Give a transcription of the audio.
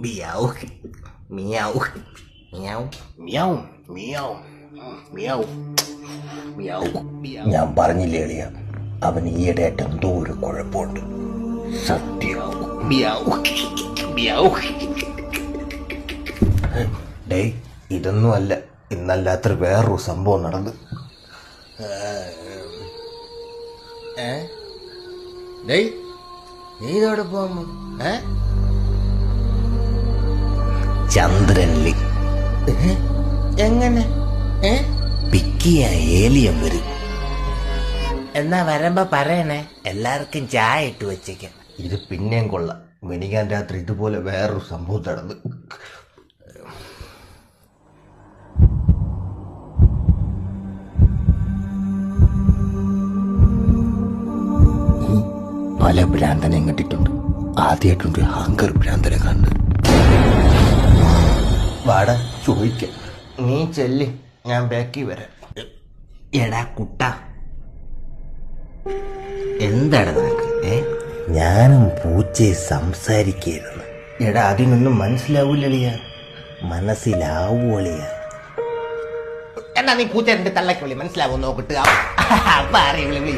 Meow meow meow meow meow meow meow. ഞാൻ പറഞ്ഞില്ലേ എളിയ, അവൻ ഈയിടെയായിട്ട് എന്തോ ഒരു കുഴപ്പമുണ്ട്. സത്യമാവും. Meow meow. ഡേയ്, ഇതൊന്നും അല്ല, ഇന്നല്ലാത്തൊരു വേറൊരു സംഭവം നടന്നു. ഡേയ്, നീ ഇതോടെ പോകുമ്പോ ചന്ദ്രനില് എങ്ങനെ പിക്കിയ ഏലിയം വരും. എന്നാ വരുമ്പോ പറയണേ, എല്ലാവർക്കും ചായ ഇട്ട് വെച്ചേക്കാം. ഇത് പിന്നെയും കൊള്ളാം. മിനിക്കാൻ രാത്രി ഇതുപോലെ വേറൊരു സംഭവം നടന്നു. പല ഭ്രാന്തനെയും കണ്ടിട്ടുണ്ട്. ആദ്യമായിട്ടുണ്ട് ഹങ്കർ ഭ്രാന്തനെ കാണുന്നത്. വാട ചോദിക്ക. നീ ചെല്ല്, ഞാൻ ബാക്കി വരാം. എടാ കുട്ട, എന്താണ് നിനക്ക്? ഞാനും പൂച്ചയെ സംസാരിക്കുന്നു. എടാ, അതിനൊന്നും മനസ്സിലാവൂലിയ. മനസ്സിലാവൂളിയ. എന്നാ നീ പൂച്ച എന്റെ തള്ളക്ക് വിളി, മനസ്സിലാവോ നോക്കിട്ട്. അപ്പൊ അറിയ വിളി.